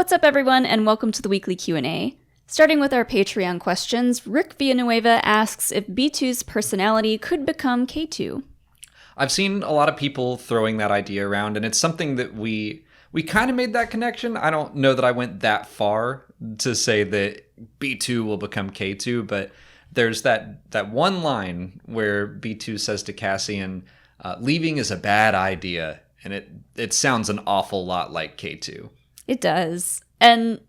What's up, everyone, and welcome to the weekly Q&A. Starting with our Patreon questions, Rick Villanueva asks if B2's personality could become K2. I've seen a lot of people throwing that idea around, and it's something that we kind of made that connection. I don't know that I went that far to say that B2 will become K2, but there's that one line where B2 says to Cassian, leaving is a bad idea, and it sounds an awful lot like K2. It does. And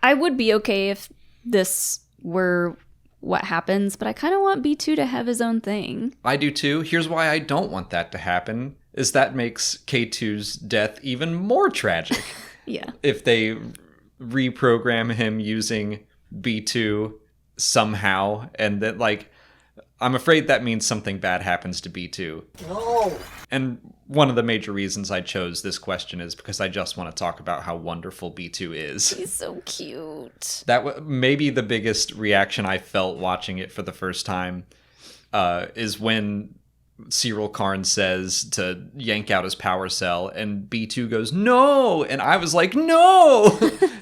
I would be okay if this were what happens, but I kind of want B2 to have his own thing. I do too. Here's why I don't want that to happen, is that makes K2's death even more tragic. Yeah. If they reprogram him using B2 somehow, and that, like, I'm afraid that means something bad happens to B2. No! And one of the major reasons I chose this question is because I just want to talk about how wonderful B2 is. He's so cute. That maybe the biggest reaction I felt watching it for the first time is when Cyril Karn says to yank out his power cell, and B2 goes, no! And I was like, no!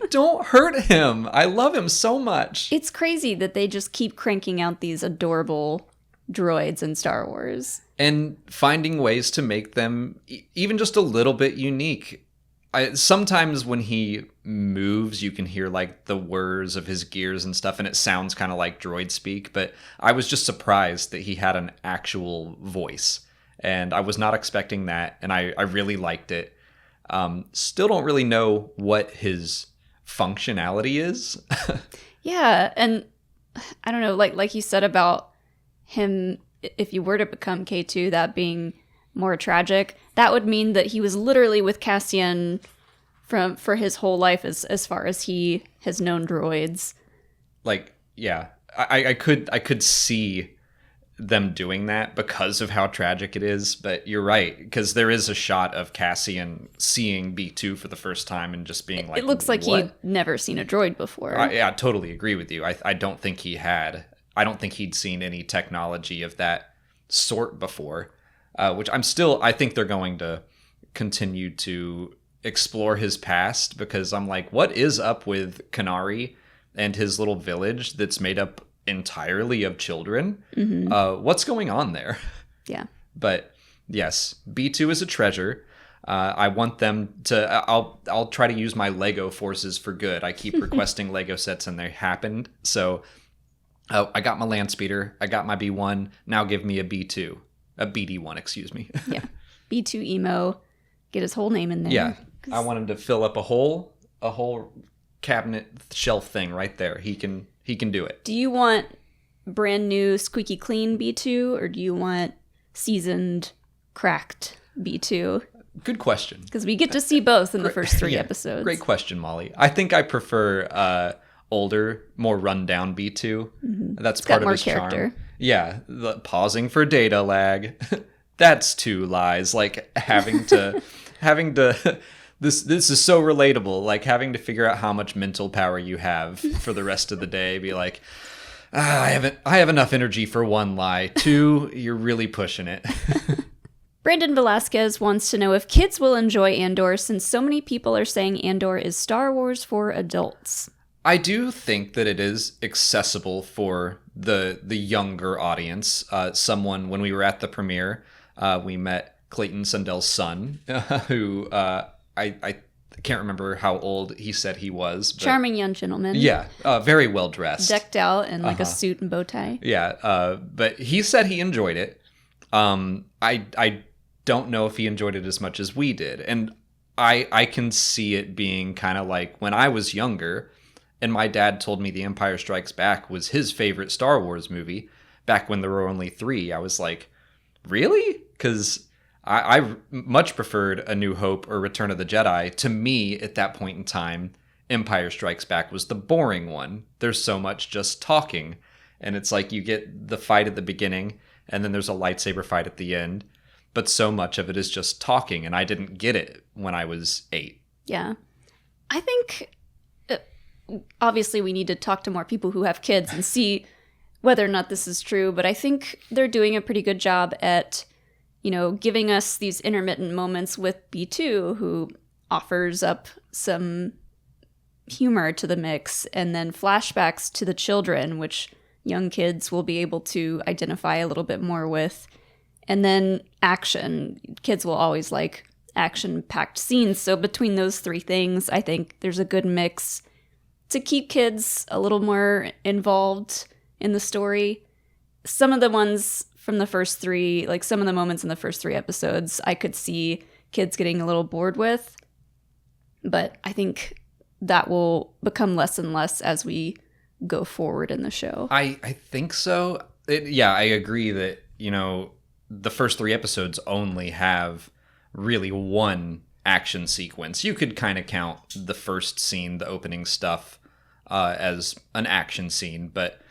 Don't hurt him! I love him so much! It's crazy that they just keep cranking out these adorable droids in Star Wars. And finding ways to make them even just a little bit unique. Sometimes when he moves, you can hear like the whirs of his gears and stuff, and it sounds kind of like droid speak, but I was just surprised that he had an actual voice. And I was not expecting that, and I really liked it. Still don't really know what his functionality is. Yeah, and I don't know, like you said about him, if you were to become K2, that being more tragic, that would mean that he was literally with Cassian for his whole life as far as he has known droids. Like, yeah, I could see them doing that because of how tragic it is, but you're right, because there is a shot of Cassian seeing B2 for the first time and just being like, it looks like what? he'd never seen a droid before. I totally agree with you. I don't think he had. I don't think he'd seen any technology of that sort before, which I think they're going to continue to explore his past, because I'm like, what is up with Kanari and his little village that's made up entirely of children? Mm-hmm. What's going on there? Yeah. But yes, B2 is a treasure. I want them to, I'll try to use my Lego forces for good. I keep requesting Lego sets and they happened. So I got my land speeder. I got my B1. Now give me a B2. A BD1, excuse me. Yeah. B2-EMO. Get his whole name in there. Yeah. I want him to fill up a whole cabinet shelf thing right there. He can do it. Do you want brand new squeaky clean B2, or do you want seasoned cracked B2? Good question. Because we get to see both in the first 3 episodes. Great question, Molly. I think I prefer older, more rundown B2. Mm-hmm. That's part of his charm. Yeah, the pausing for data lag. That's 2 lies. Like having to this is so relatable. Like having to figure out how much mental power you have for the rest of the day. Be like, I have enough energy for 1 lie. 2, you're really pushing it. Brandon Velasquez wants to know if kids will enjoy Andor, since so many people are saying Andor is Star Wars for adults. I do think that it is accessible for the younger audience. When we were at the premiere, we met Clayton Sundell's son, who I can't remember how old he said he was. But charming young gentleman. Yeah, very well dressed. Decked out in like a suit and bow tie. Yeah, but he said he enjoyed it. I don't know if he enjoyed it as much as we did. And I can see it being kind of like when I was younger, and my dad told me The Empire Strikes Back was his favorite Star Wars movie back when there were only 3. I was like, really? Because I much preferred A New Hope or Return of the Jedi. To me, at that point in time, Empire Strikes Back was the boring one. There's so much just talking. And it's like you get the fight at the beginning, and then there's a lightsaber fight at the end. But so much of it is just talking, and I didn't get it when I was 8. Yeah. I think obviously we need to talk to more people who have kids and see whether or not this is true, but I think they're doing a pretty good job at, giving us these intermittent moments with B2, who offers up some humor to the mix, and then flashbacks to the children, which young kids will be able to identify a little bit more with. And then action. Kids will always like action-packed scenes. So between those three things, I think there's a good mix to keep kids a little more involved in the story. Some of the ones from the first three, like some of the moments in the first three episodes, I could see kids getting a little bored with. But I think that will become less and less as we go forward in the show. I think so. I agree that, the first three episodes only have really one action sequence. You could kind of count the first scene, the opening stuff, as an action scene. But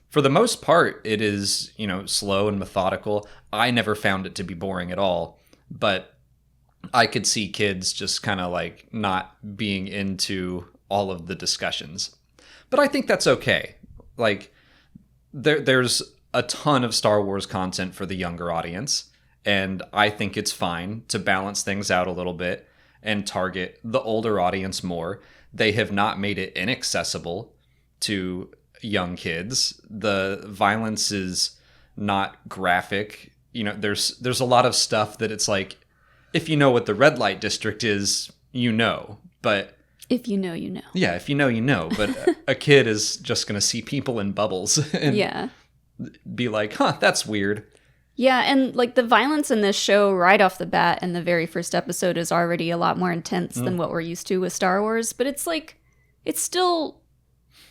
for the most part, it is, slow and methodical. I never found it to be boring at all. But I could see kids just kind of like not being into all of the discussions. But I think that's okay. Like, there's a ton of Star Wars content for the younger audience, and I think it's fine to balance things out a little bit and target the older audience more. They have not made it inaccessible to young kids. The violence is not graphic. There's a lot of stuff that it's like, if you know what the red light district is, but if you know, you know. Yeah, if you know. But a kid is just going to see people in bubbles and be like, that's weird. Yeah, and like the violence in this show right off the bat in the very first episode is already a lot more intense than what we're used to with Star Wars. But it's like, it's still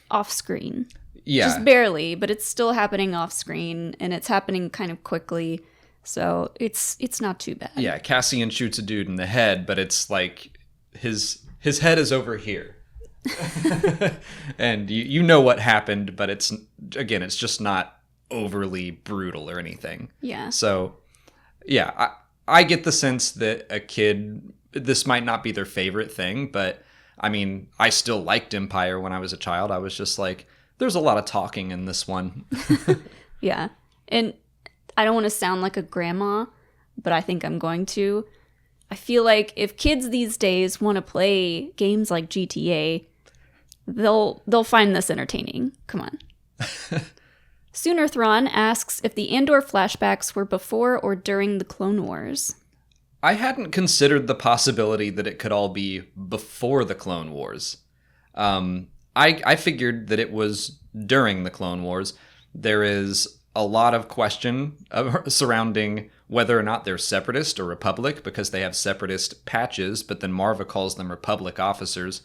off screen. Yeah. Just barely, but it's still happening off screen, and it's happening kind of quickly. So it's not too bad. Yeah, Cassian shoots a dude in the head, but it's like his head is over here. And you know what happened, but it's just not overly brutal or anything. Yeah. So, yeah, I get the sense that a kid, this might not be their favorite thing, but I mean, I still liked Empire when I was a child. I was just like, there's a lot of talking in this one. Yeah. And I don't want to sound like a grandma, but I think I'm going to. I feel like if kids these days want to play games like GTA, they'll find this entertaining. Come on. Soonerthron asks if the Andor flashbacks were before or during the Clone Wars. I hadn't considered the possibility that it could all be before the Clone Wars. I figured that it was during the Clone Wars. There is a lot of question surrounding whether or not they're Separatist or Republic, because they have Separatist patches, but then Marva calls them Republic officers.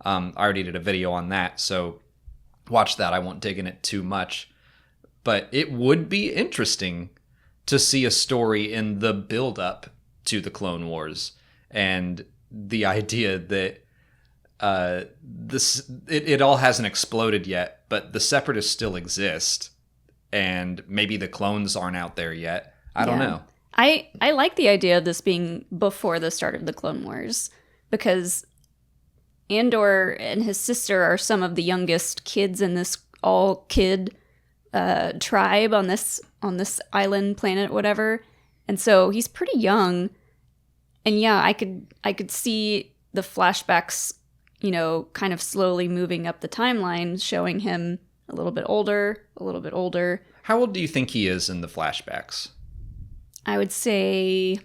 I already did a video on that, so watch that. I won't dig in it too much. But it would be interesting to see a story in the build-up to the Clone Wars, and the idea that it all hasn't exploded yet, but the Separatists still exist, and maybe the clones aren't out there yet. I don't know. I like the idea of this being before the start of the Clone Wars, because Andor and his sister are some of the youngest kids in this all-kid tribe on this island, planet, whatever. And so he's pretty young. And yeah, I could see the flashbacks, kind of slowly moving up the timeline, showing him a little bit older. How old do you think he is in the flashbacks? I would say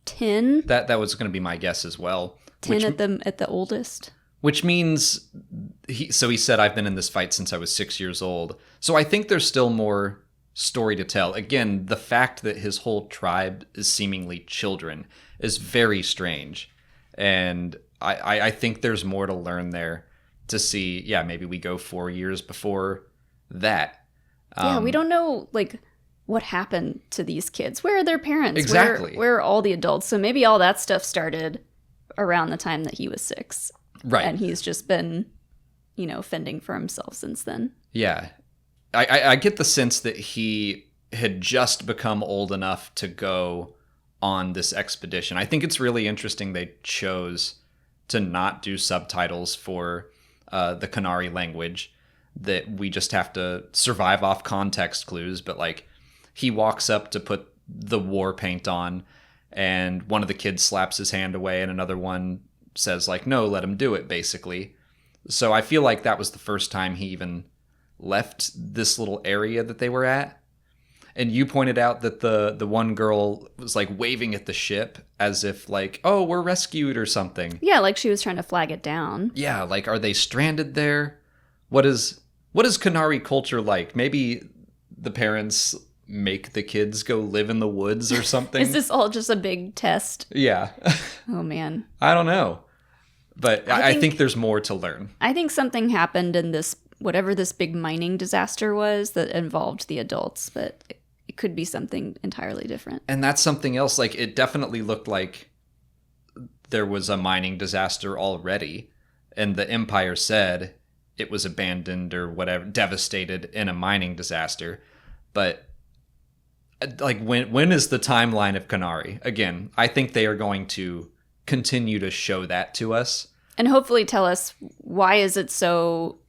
10. That was going to be my guess as well. 10 at the oldest. Which means, he said, I've been in this fight since I was 6 years old. So I think there's still more story to tell. Again, the fact that his whole tribe is seemingly children is very strange. And I think there's more to learn there to see, maybe we go 4 years before that. We don't know, what happened to these kids. Where are their parents? Exactly. Where are all the adults? So maybe all that stuff started around the time that he was 6. Right. And he's just been, fending for himself since then. Yeah. I get the sense that he had just become old enough to go on this expedition. I think it's really interesting they chose to not do subtitles for the Qunari language, that we just have to survive off context clues. But he walks up to put the war paint on, and one of the kids slaps his hand away, and another one says no, let him do it, basically. So I feel like that was the first time he even left this little area that they were at. And you pointed out that the one girl was like waving at the ship as if like, oh, we're rescued or something. Yeah, like she was trying to flag it down. Yeah, like, are they stranded there? What is Kenari culture like? Maybe the parents make the kids go live in the woods or something. Is this all just a big test? Yeah. Oh, man. I don't know. But I think there's more to learn. I think something happened in this, whatever this big mining disaster was that involved the adults, but it could be something entirely different. And that's something else. Like, it definitely looked like there was a mining disaster already, and the Empire said it was abandoned or whatever, devastated in a mining disaster. But like, when is the timeline of Kenari? Again, I think they are going to continue to show that to us. And hopefully tell us, why is it so,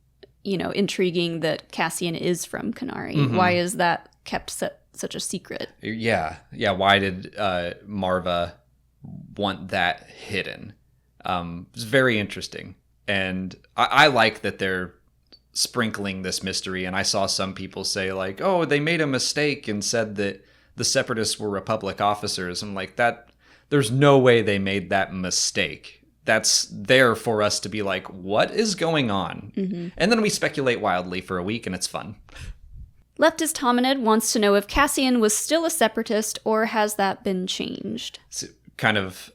intriguing that Cassian is from Kenari? Mm-hmm. Why is that kept such a secret? Yeah. Why did Marva want that hidden? It's very interesting. And I like that they're sprinkling this mystery. And I saw some people say like, oh, they made a mistake and said that the separatists were Republic officers. I'm like, there's no way they made that mistake. That's there for us to be like, what is going on? Mm-hmm. And then we speculate wildly for a week and it's fun. Leftist Hominid wants to know if Cassian was still a separatist or has that been changed? So kind of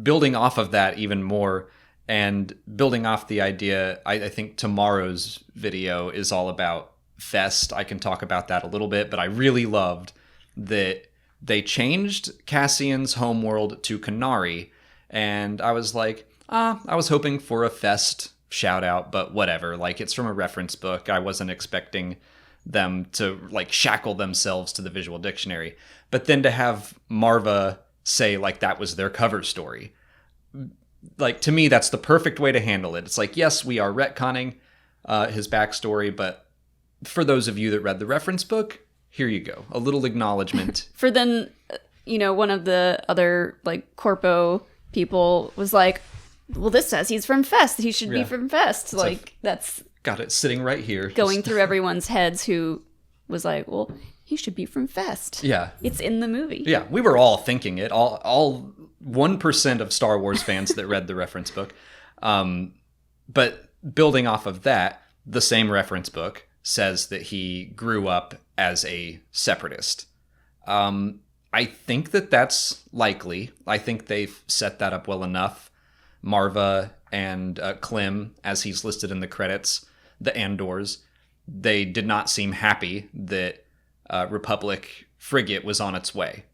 building off of that even more and building off the idea, I think tomorrow's video is all about Fest. I can talk about that a little bit, but I really loved that they changed Cassian's homeworld to Kenari, and I was like, I was hoping for a Fest shout out, but whatever. Like, it's from a reference book. I wasn't expecting them to like shackle themselves to the visual dictionary. But then to have Marva say like that was their cover story, like, to me, that's the perfect way to handle it. It's like, yes, we are retconning his backstory, but for those of you that read the reference book, here you go. A little acknowledgement. For then, one of the other, like, corpo people was like, well, this says he's from Fest. He should be from Fest. Like, that's... Got it sitting right here. Going through everyone's heads who was like, well, he should be from Fest. Yeah. It's in the movie. Yeah, we were all thinking it. All 1% of Star Wars fans that read the reference book. But building off of that, the same reference book says that he grew up as a separatist. I think that that's likely. I think they've set that up well enough. Marva and Clem, as he's listed in the credits, the Andors, they did not seem happy that Republic frigate was on its way.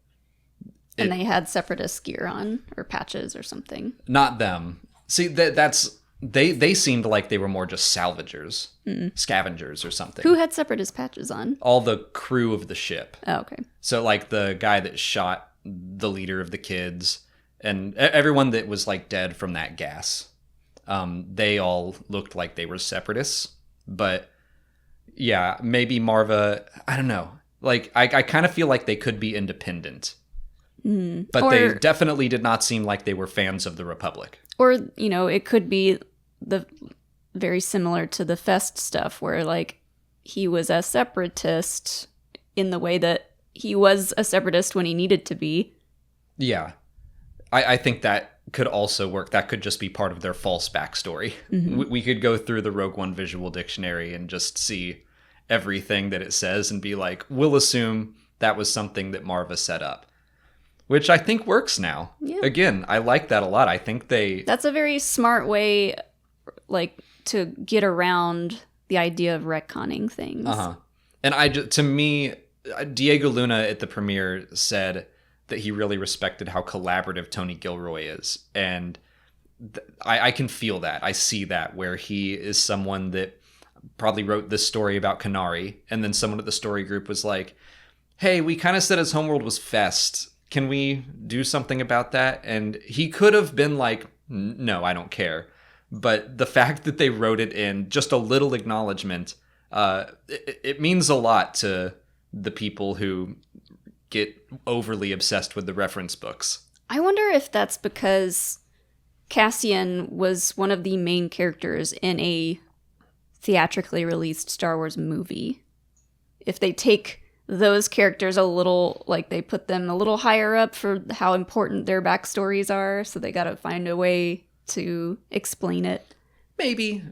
And they had separatist gear on, or patches or something. Not them. See, that's they seemed like they were more just salvagers, scavengers or something. Who had separatist patches on? All the crew of the ship. Oh, okay. So like the guy that shot the leader of the kids and everyone that was like dead from that gas. They all looked like they were separatists. But yeah, maybe Marva, I don't know. Like, I kind of feel like they could be independent. But they definitely did not seem like they were fans of the Republic. Or, it could be the very similar to the Fest stuff where, like, he was a separatist in the way that he was a separatist when he needed to be. Yeah. I think that could also work. That could just be part of their false backstory. Mm-hmm. We could go through the Rogue One visual dictionary and just see everything that it says and be like, we'll assume that was something that Marva set up. Which I think works now. Yeah. Again, I like that a lot. I think that's a very smart way, like, to get around the idea of retconning things. Uh-huh. And to me, Diego Luna at the premiere said that he really respected how collaborative Tony Gilroy is. And I can feel that. I see that, where he is someone that probably wrote this story about Kenari, and then someone at the story group was like, hey, we kind of said his homeworld was Fest. Can we do something about that? And he could have been like, no, I don't care. But the fact that they wrote it in, just a little acknowledgement, it means a lot to the people who get overly obsessed with the reference books. I wonder if that's because Cassian was one of the main characters in a theatrically released Star Wars movie. If they take those characters a little, like they put them a little higher up for how important their backstories are, so they gotta find a way to explain it. Maybe.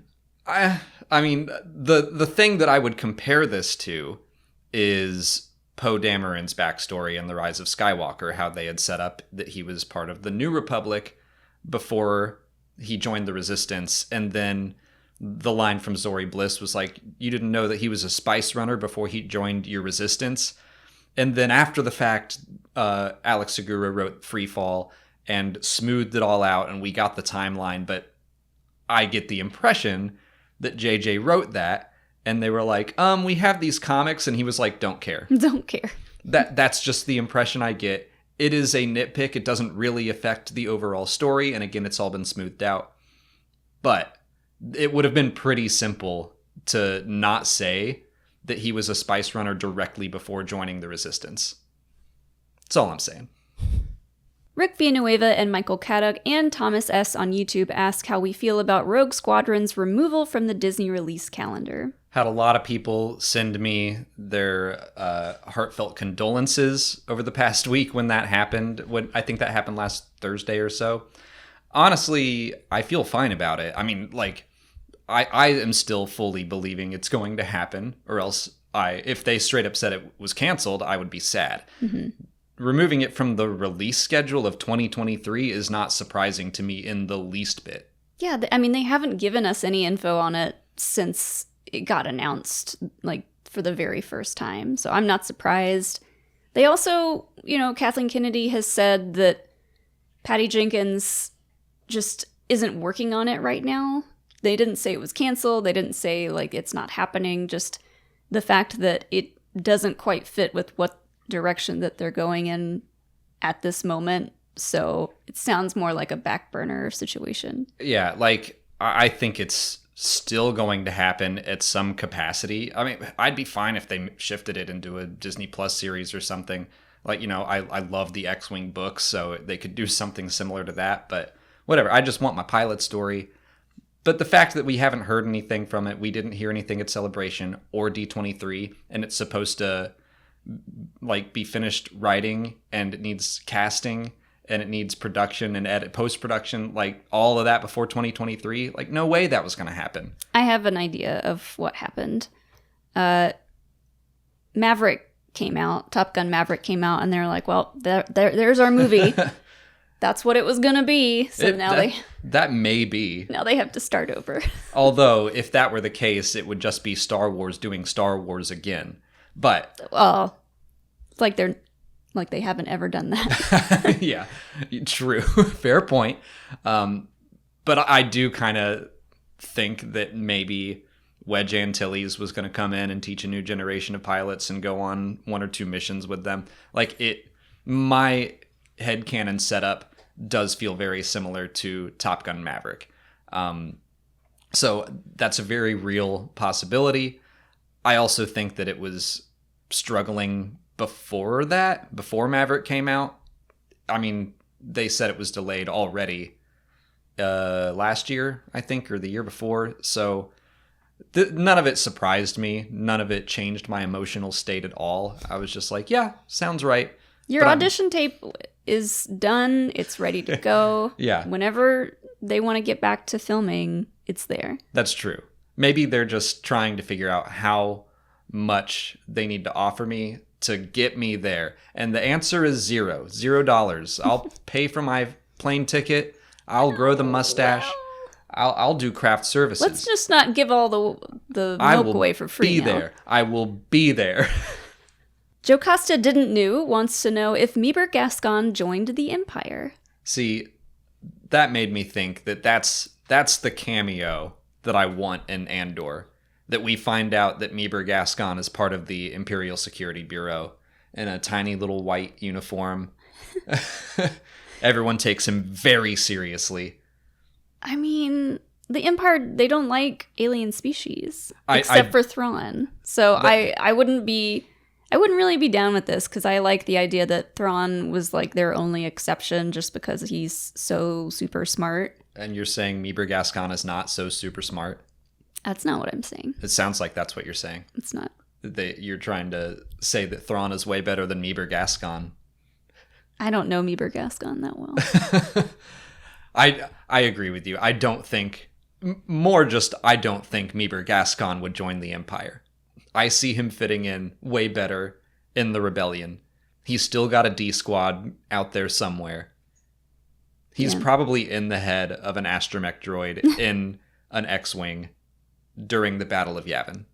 I mean, the thing that I would compare this to is Poe Dameron's backstory in The Rise of Skywalker, how they had set up that he was part of the New Republic before he joined the Resistance, and then the line from Zori Bliss was like, you didn't know that he was a spice runner before he joined your Resistance. And then after the fact, Alex Segura wrote Freefall and smoothed it all out, and we got the timeline. But I get the impression that JJ wrote that, and they were like, we have these comics, and he was like, don't care. Don't care. That's just the impression I get. It is a nitpick. It doesn't really affect the overall story, and again, it's all been smoothed out. But it would have been pretty simple to not say that he was a spice runner directly before joining the Resistance. That's all I'm saying. Rick Villanueva and Michael Caddock and Thomas S. on YouTube ask how we feel about Rogue Squadron's removal from the Disney release calendar. Had a lot of people send me their heartfelt condolences over the past week when that happened. I think that happened last Thursday or so. Honestly, I feel fine about it. I mean, like, I am still fully believing it's going to happen, or else if they straight up said it was canceled, I would be sad. Mm-hmm. Removing it from the release schedule of 2023 is not surprising to me in the least bit. Yeah, I mean, they haven't given us any info on it since it got announced, like, for the very first time. So I'm not surprised. They also, Kathleen Kennedy has said that Patty Jenkins just isn't working on it right now. They didn't say it was canceled. They didn't say, like, it's not happening. Just the fact that it doesn't quite fit with what direction that they're going in at this moment. So it sounds more like a back burner situation. Yeah, like, I think it's still going to happen at some capacity. I mean, I'd be fine if they shifted it into a Disney Plus series or something. Like, I love the X-Wing books, so they could do something similar to that. But whatever, I just want my pilot story. But the fact that we haven't heard anything from it, we didn't hear anything at Celebration or D23, and it's supposed to, like, be finished writing, and it needs casting, and it needs production and edit, post-production, like, all of that before 2023. Like, no way that was going to happen. I have an idea of what happened. Maverick came out, Top Gun Maverick came out, and they're like, well, there's our movie. That's what it was going to be. So that may be. Now they have to start over. Although, if that were the case, it would just be Star Wars doing Star Wars again. But it's like they haven't ever done that. Yeah, true. Fair point. But I do kind of think that maybe Wedge Antilles was going to come in and teach a new generation of pilots and go on one or two missions with them. Like, my headcanon setup does feel very similar to Top Gun Maverick. So that's a very real possibility. I also think that it was struggling before Maverick came out. I mean, they said it was delayed already last year, I think, or the year before. So none of it surprised me. None of it changed my emotional state at all. I was just like, yeah, sounds right. Your audition tape is done. It's ready to go. Yeah. Whenever they want to get back to filming, it's there. That's true. Maybe they're just trying to figure out how much they need to offer me to get me there. And the answer is $0. I'll pay for my plane ticket. I'll grow the mustache. I'll do craft services. Let's just not give all the milk away for free now. I will be there. Joe Costa wants to know if Meeber Gascon joined the Empire. See, that made me think that that's the cameo that I want in Andor. That we find out that Meeber Gascon is part of the Imperial Security Bureau in a tiny little white uniform. Everyone takes him very seriously. I mean, the Empire, they don't like alien species, except for Thrawn. So I wouldn't be I wouldn't really be down with this because I like the idea that Thrawn was like their only exception just because he's so super smart. And you're saying Meeber Gascon is not so super smart? That's not what I'm saying. It sounds like that's what you're saying. It's not. You're trying to say that Thrawn is way better than Meeber Gascon. I don't know Meeber Gascon that well. I agree with you. I don't think Meeber Gascon would join the Empire. I see him fitting in way better in the Rebellion. He's still got a D squad out there somewhere. He's probably in the head of an astromech droid in an X-Wing during the Battle of Yavin.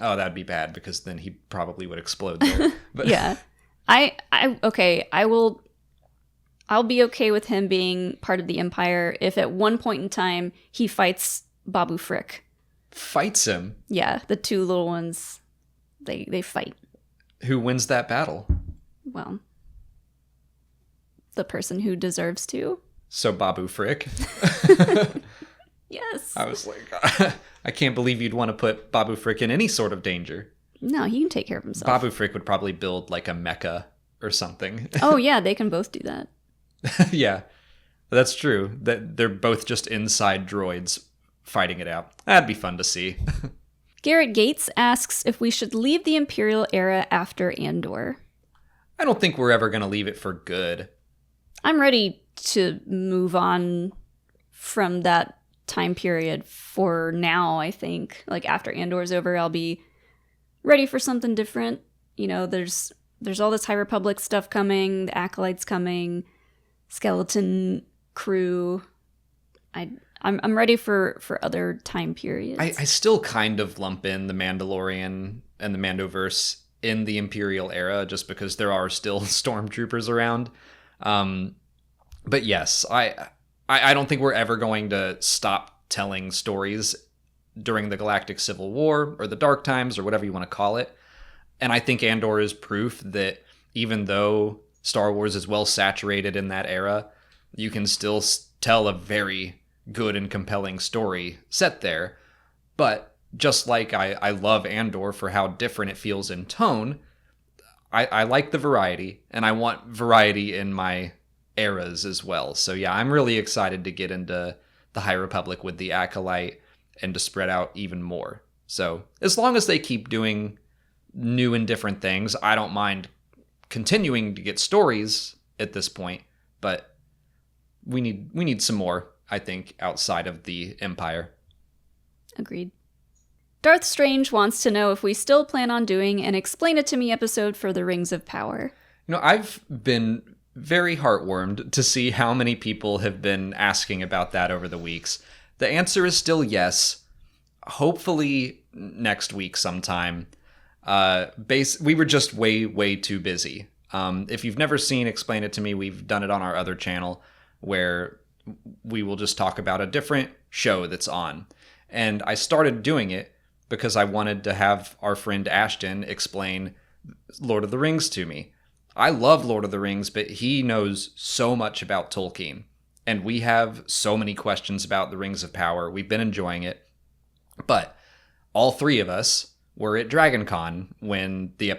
Oh, that'd be bad because then he probably would explode there. But yeah. I'll be okay with him being part of the Empire if at one point in time he fights Babu Frick. Fights him? Yeah, the two little ones, they fight. Who wins that battle? Well, the person who deserves to. So Babu Frick? Yes. I was like, I can't believe you'd want to put Babu Frick in any sort of danger. No, he can take care of himself. Babu Frick would probably build like a mecha or something. Oh yeah, they can both do that. Yeah, that's true. That they're both just inside droids fighting it out. That'd be fun to see. Garrett Gates asks if we should leave the Imperial Era after Andor. I don't think we're ever going to leave it for good. I'm ready to move on from that time period for now, I think. Like, after Andor's over, I'll be ready for something different. You know, there's all this High Republic stuff coming, the Acolytes coming, Skeleton Crew. I'm ready for other time periods. I still kind of lump in the Mandalorian and the Mandoverse in the Imperial Era just because there are still stormtroopers around. But yes, I don't think we're ever going to stop telling stories during the Galactic Civil War or the Dark Times or whatever you want to call it. And I think Andor is proof that even though Star Wars is well saturated in that era, you can still tell a very good and compelling story set there. But just like I love Andor for how different it feels in tone, I like the variety, and I want variety in my eras as well. So yeah, I'm really excited to get into the High Republic with the Acolyte and to spread out even more. So as long as they keep doing new and different things, I don't mind continuing to get stories at this point, but we need some more, I think, outside of the Empire. Agreed. Darth Strange wants to know if we still plan on doing an Explain It To Me episode for the Rings of Power. You know, I've been very heartwarmed to see how many people have been asking about that over the weeks. The answer is still yes. Hopefully next week sometime. We were just way too busy. If you've never seen Explain It To Me, we've done it on our other channel where we will just talk about a different show that's on. And I started doing it because I wanted to have our friend Ashton explain Lord of the Rings to me. I love Lord of the Rings, but he knows so much about Tolkien. And we have so many questions about the Rings of Power. We've been enjoying it. But all three of us were at DragonCon when the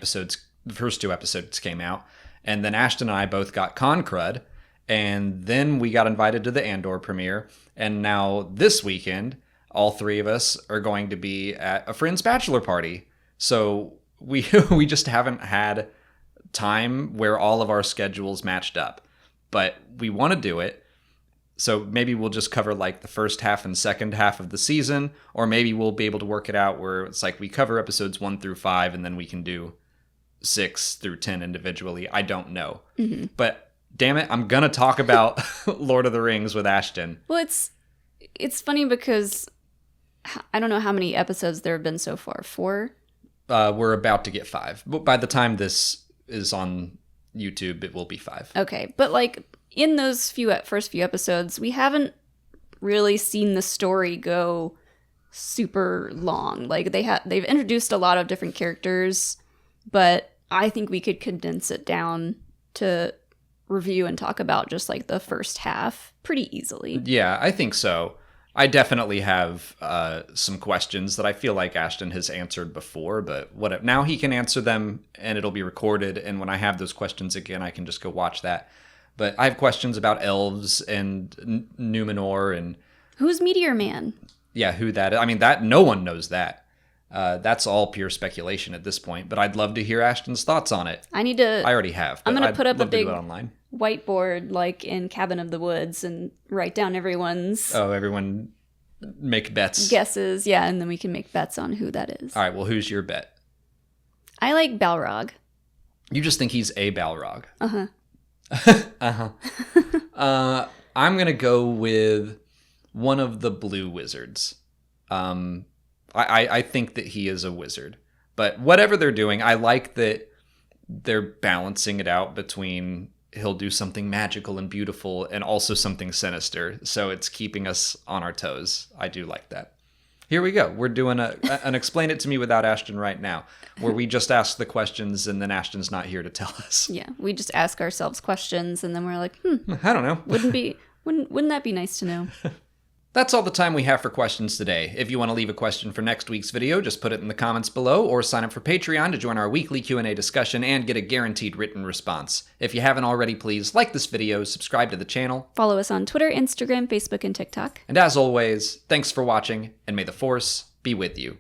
first two episodes came out. And then Ashton and I both got Con Crud. And then we got invited to the Andor premiere. And now this weekend, all three of us are going to be at a friend's bachelor party. So we just haven't had time where all of our schedules matched up. But we want to do it. So maybe we'll just cover like the first half and second half of the season. Or maybe we'll be able to work it out where it's like we cover episodes 1 through 5 and then we can do 6 through 10 individually. I don't know. Mm-hmm. But damn it, I'm going to talk about Lord of the Rings with Ashton. Well, it's funny because I don't know how many episodes there have been so far. 4? We're about to get 5. But by the time this is on YouTube, it will be 5. Okay. But like in those first few episodes, we haven't really seen the story go super long. Like they've introduced a lot of different characters, but I think we could condense it down to review and talk about just like the first half pretty easily. Yeah, I think so. I definitely have some questions that I feel like Ashton has answered before, but what now he can answer them and it'll be recorded. And when I have those questions again, I can just go watch that. But I have questions about elves and Numenor and Who's Meteor Man? yeah, who that is. I mean, that no one knows that. That's all pure speculation at this point. But I'd love to hear Ashton's thoughts on it. I need to. I already have. But I'm gonna I'd put up a love to big do it online. whiteboard like in Cabin of the Woods and write down everyone's Oh, everyone make bets. guesses. Yeah, and then we can make bets on who that is. All right. Well, who's your bet? I like Balrog. You just think he's a Balrog. Uh-huh. I'm gonna go with one of the blue wizards. I think that he is a wizard, but whatever they're doing, I like that they're balancing it out between he'll do something magical and beautiful and also something sinister. So it's keeping us on our toes. I do like that. Here we go. We're doing an Explain It to Me Without Ashton right now, where we just ask the questions and then Ashton's not here to tell us. Yeah, we just ask ourselves questions and then we're like, I don't know. wouldn't that be nice to know? That's all the time we have for questions today. If you want to leave a question for next week's video, just put it in the comments below or sign up for Patreon to join our weekly Q&A discussion and get a guaranteed written response. If you haven't already, please like this video, subscribe to the channel. Follow us on Twitter, Instagram, Facebook, and TikTok. And as always, thanks for watching, and may the Force be with you.